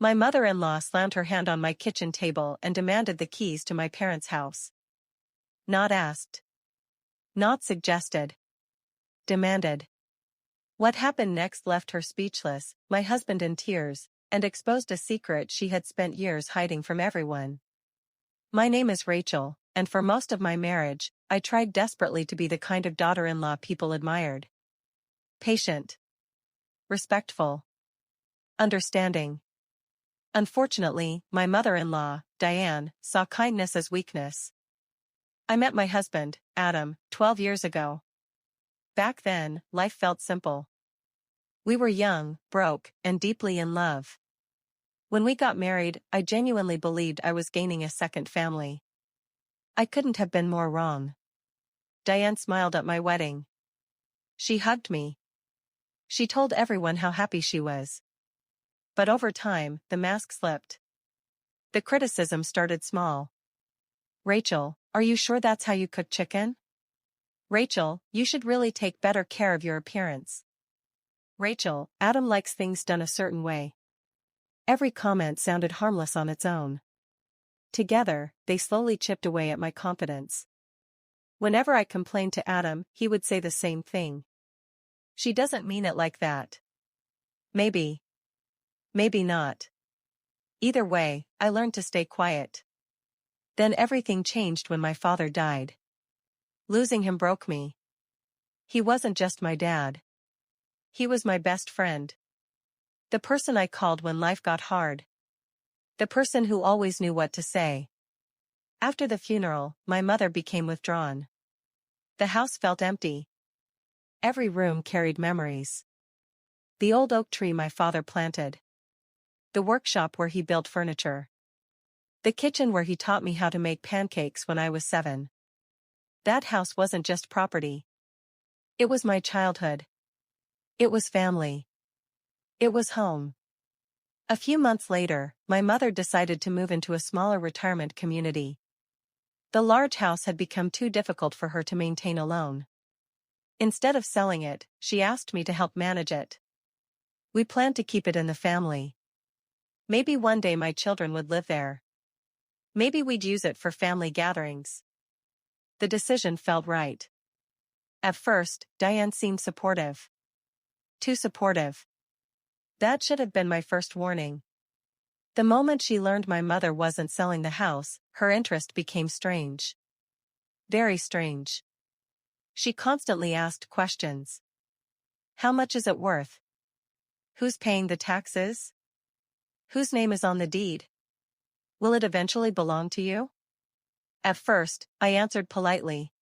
My mother-in-law slammed her hand on my kitchen table and demanded the keys to my parents' house. Not asked. Not suggested. Demanded. What happened next left her speechless, my husband in tears, and exposed a secret she had spent years hiding from everyone. My name is Rachel, and for most of my marriage, I tried desperately to be the kind of daughter-in-law people admired. Patient. Respectful. Understanding. Unfortunately, my mother-in-law, Diane, saw kindness as weakness. I met my husband, Adam, 12 years ago. Back then, life felt simple. We were young, broke, and deeply in love. When we got married, I genuinely believed I was gaining a second family. I couldn't have been more wrong. Diane smiled at my wedding. She hugged me. She told everyone how happy she was. But over time, the mask slipped. The criticism started small. Rachel, are you sure that's how you cook chicken? Rachel, you should really take better care of your appearance. Rachel, Adam likes things done a certain way. Every comment sounded harmless on its own. Together, they slowly chipped away at my confidence. Whenever I complained to Adam, he would say the same thing. She doesn't mean it like that. Maybe. Maybe not. Either way, I learned to stay quiet. Then everything changed when my father died. Losing him broke me. He wasn't just my dad. He was my best friend. The person I called when life got hard. The person who always knew what to say. After the funeral, my mother became withdrawn. The house felt empty. Every room carried memories. The old oak tree my father planted. The workshop where he built furniture. The kitchen where he taught me how to make pancakes when I was 7. That house wasn't just property. It was my childhood. It was family. It was home. A few months later, my mother decided to move into a smaller retirement community. The large house had become too difficult for her to maintain alone. Instead of selling it, she asked me to help manage it. We planned to keep it in the family. Maybe one day my children would live there. Maybe we'd use it for family gatherings. The decision felt right. At first, Diane seemed supportive. Too supportive. That should have been my first warning. The moment she learned my mother wasn't selling the house, her interest became strange. Very strange. She constantly asked questions. How much is it worth? Who's paying the taxes? Whose name is on the deed? Will it eventually belong to you? At first, I answered politely.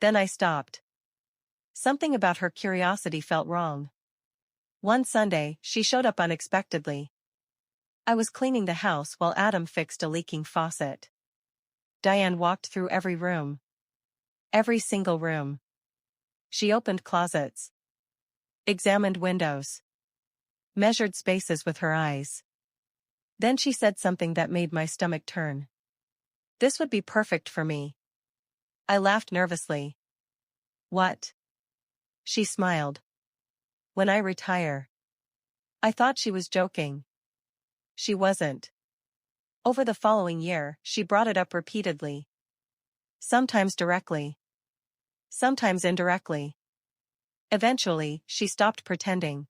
Then I stopped. Something about her curiosity felt wrong. One Sunday, she showed up unexpectedly. I was cleaning the house while Adam fixed a leaking faucet. Diane walked through every room. Every single room. She opened closets. Examined windows. Measured spaces with her eyes. Then she said something that made my stomach turn. This would be perfect for me. I laughed nervously. What? She smiled. When I retire. I thought she was joking. She wasn't. Over the following year, she brought it up repeatedly. Sometimes directly. Sometimes indirectly. Eventually, she stopped pretending.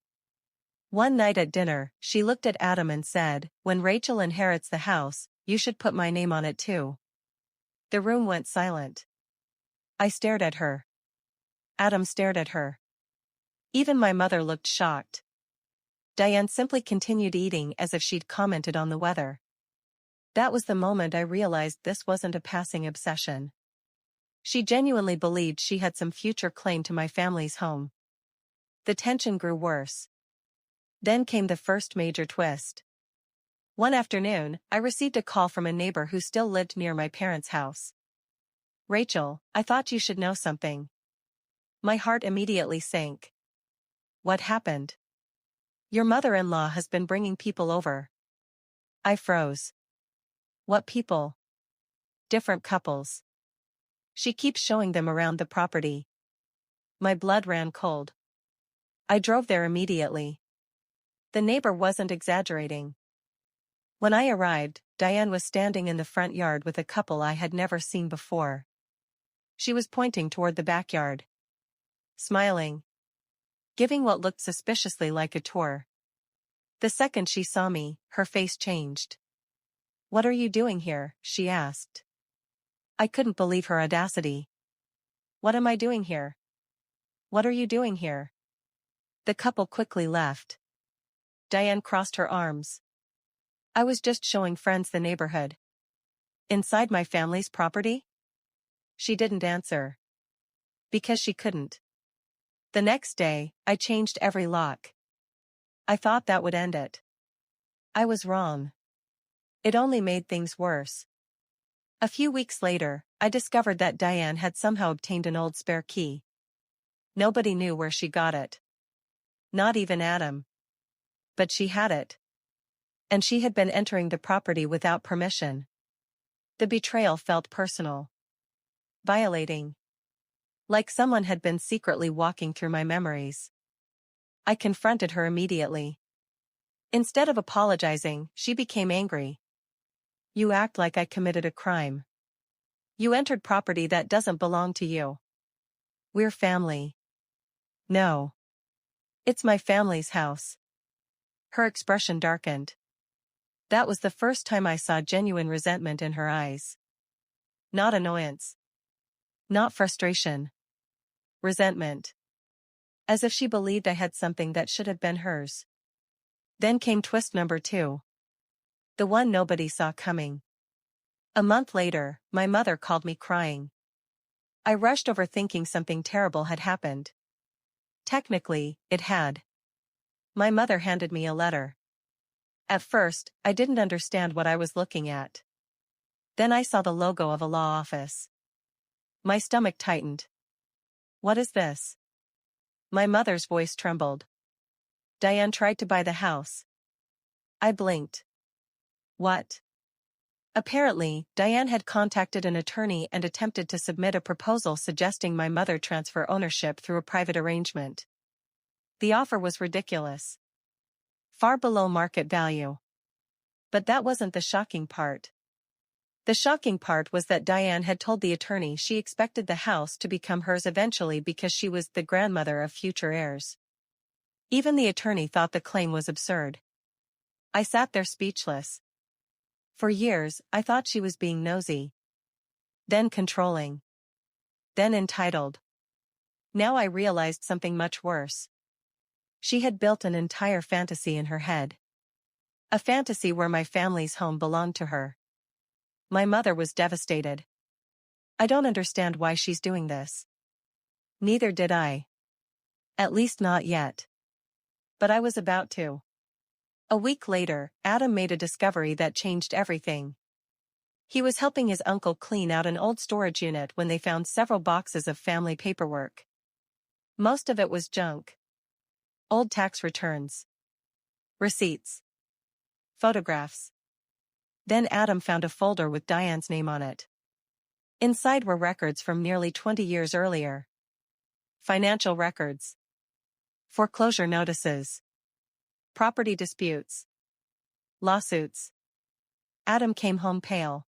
One night at dinner, she looked at Adam and said, "When Rachel inherits the house, you should put my name on it too." The room went silent. I stared at her. Adam stared at her. Even my mother looked shocked. Diane simply continued eating as if she'd commented on the weather. That was the moment I realized this wasn't a passing obsession. She genuinely believed she had some future claim to my family's home. The tension grew worse. Then came the first major twist. One afternoon, I received a call from a neighbor who still lived near my parents' house. "Rachel, I thought you should know something." My heart immediately sank. What happened? "Your mother-in-law has been bringing people over." I froze. What people? Different couples. She keeps showing them around the property. My blood ran cold. I drove there immediately. The neighbor wasn't exaggerating. When I arrived, Diane was standing in the front yard with a couple I had never seen before. She was pointing toward the backyard, smiling, giving what looked suspiciously like a tour. The second she saw me, her face changed. "What are you doing here?" she asked. I couldn't believe her audacity. "What am I doing here? What are you doing here?" The couple quickly left. Diane crossed her arms. "I was just showing friends the neighborhood." "Inside my family's property?" She didn't answer. Because she couldn't. The next day, I changed every lock. I thought that would end it. I was wrong. It only made things worse. A few weeks later, I discovered that Diane had somehow obtained an old spare key. Nobody knew where she got it. Not even Adam. But she had it. And she had been entering the property without permission. The betrayal felt personal. Violating. Like someone had been secretly walking through my memories. I confronted her immediately. Instead of apologizing, she became angry. "You act like I committed a crime. You entered property that doesn't belong to you. We're family." "No. It's my family's house." Her expression darkened. That was the first time I saw genuine resentment in her eyes. Not annoyance. Not frustration. Resentment. As if she believed I had something that should have been hers. Then came twist number 2. The one nobody saw coming. A month later, my mother called me crying. I rushed over thinking something terrible had happened. Technically, it had. My mother handed me a letter. At first, I didn't understand what I was looking at. Then I saw the logo of a law office. My stomach tightened. "What is this?" My mother's voice trembled. "Diane tried to buy the house." I blinked. "What?" Apparently, Diane had contacted an attorney and attempted to submit a proposal suggesting my mother transfer ownership through a private arrangement. The offer was ridiculous. Far below market value. But that wasn't the shocking part. The shocking part was that Diane had told the attorney she expected the house to become hers eventually because she was the grandmother of future heirs. Even the attorney thought the claim was absurd. I sat there speechless. For years, I thought she was being nosy. Then controlling. Then entitled. Now I realized something much worse. She had built an entire fantasy in her head. A fantasy where my family's home belonged to her. My mother was devastated. I don't understand why she's doing this. Neither did I. At least not yet. But I was about to. A week later, Adam made a discovery that changed everything. He was helping his uncle clean out an old storage unit when they found several boxes of family paperwork. Most of it was junk. Old tax returns. Receipts. Photographs. Then Adam found a folder with Diane's name on it. Inside were records from nearly 20 years earlier. Financial records. Foreclosure notices. Property disputes. Lawsuits. Adam came home pale.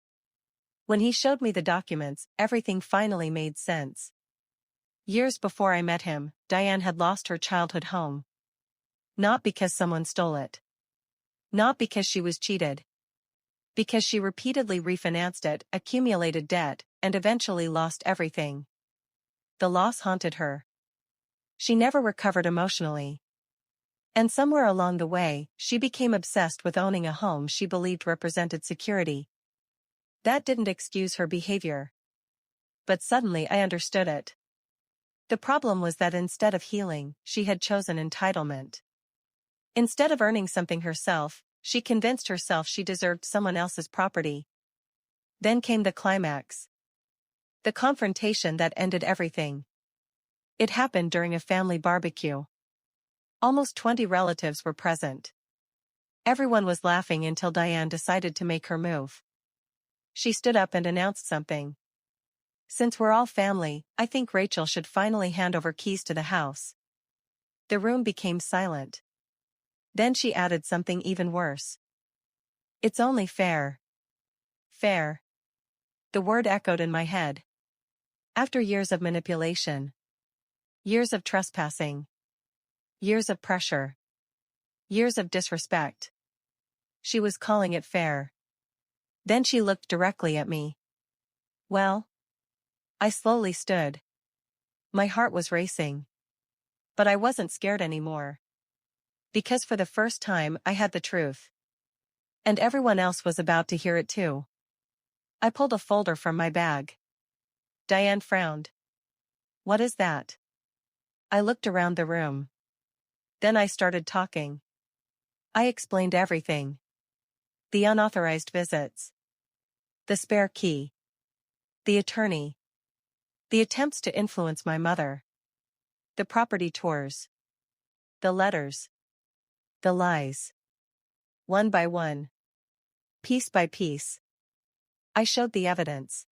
When he showed me the documents, everything finally made sense. Years before I met him, Diane had lost her childhood home. Not because someone stole it. Not because she was cheated. Because she repeatedly refinanced it, accumulated debt, and eventually lost everything. The loss haunted her. She never recovered emotionally. And somewhere along the way, she became obsessed with owning a home she believed represented security. That didn't excuse her behavior. But suddenly I understood it. The problem was that instead of healing, she had chosen entitlement. Instead of earning something herself, she convinced herself she deserved someone else's property. Then came the climax. The confrontation that ended everything. It happened during a family barbecue. Almost 20 relatives were present. Everyone was laughing until Diane decided to make her move. She stood up and announced something. "Since we're all family, I think Rachel should finally hand over keys to the house." The room became silent. Then she added something even worse. It's only fair. Fair. The word echoed in my head. After years of manipulation. Years of trespassing. Years of pressure. Years of disrespect. She was calling it fair. Then she looked directly at me. Well? I slowly stood. My heart was racing. But I wasn't scared anymore. Because for the first time I had the truth. And everyone else was about to hear it too. I pulled a folder from my bag. Diane frowned. What is that? I looked around the room. Then I started talking. I explained everything. The unauthorized visits. The spare key. The attorney. The attempts to influence my mother. The property tours. The letters. The lies. One by one. Piece by piece. I showed the evidence.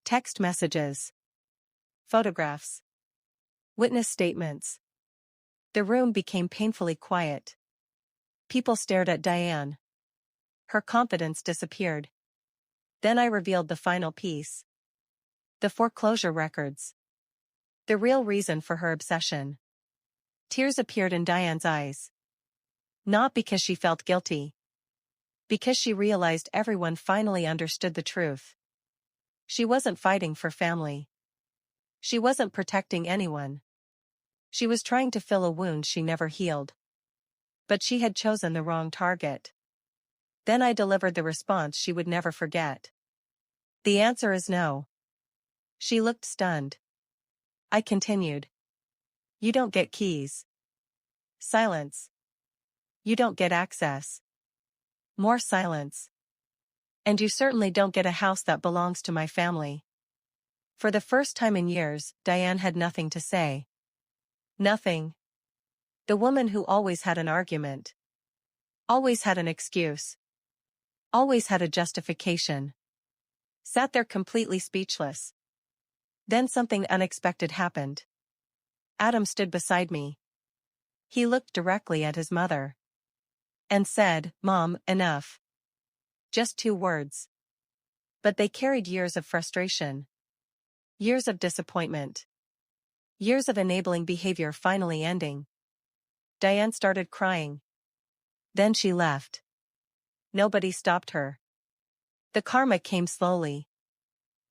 Text messages. Photographs. Witness statements. The room became painfully quiet. People stared at Diane. Her confidence disappeared. Then I revealed the final piece. The foreclosure records. The real reason for her obsession. Tears appeared in Diane's eyes. Not because she felt guilty. Because she realized everyone finally understood the truth. She wasn't fighting for family. She wasn't protecting anyone. She was trying to fill a wound she never healed. But she had chosen the wrong target. Then I delivered the response she would never forget. The answer is no. She looked stunned. I continued. You don't get keys. Silence. You don't get access. More silence. And you certainly don't get a house that belongs to my family. For the first time in years, Diane had nothing to say. Nothing. The woman who always had an argument. Always had an excuse. Always had a justification. Sat there completely speechless. Then something unexpected happened. Adam stood beside me. He looked directly at his mother. And said, "Mom, enough." Just 2 words. But they carried years of frustration. Years of disappointment. Years of enabling behavior finally ending. Diane started crying. Then she left. Nobody stopped her. The karma came slowly.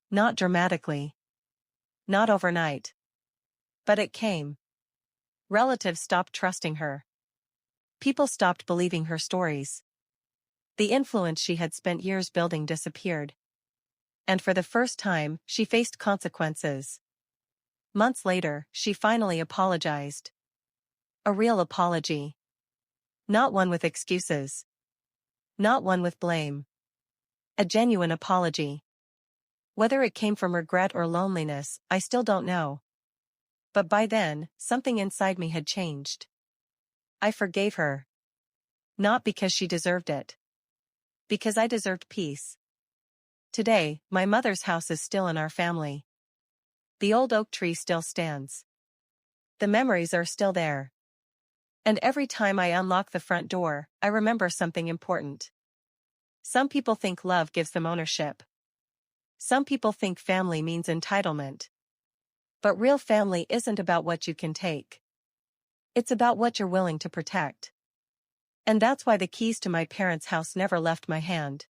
Not dramatically. Not overnight. But it came. Relatives stopped trusting her. People stopped believing her stories. The influence she had spent years building disappeared. And for the first time, she faced consequences. Months later, she finally apologized. A real apology. Not one with excuses. Not one with blame. A genuine apology. Whether it came from regret or loneliness, I still don't know. But by then, something inside me had changed. I forgave her. Not because she deserved it. Because I deserved peace. Today, my mother's house is still in our family. The old oak tree still stands. The memories are still there. And every time I unlock the front door, I remember something important. Some people think love gives them ownership. Some people think family means entitlement. But real family isn't about what you can take. It's about what you're willing to protect. And that's why the keys to my parents' house never left my hand.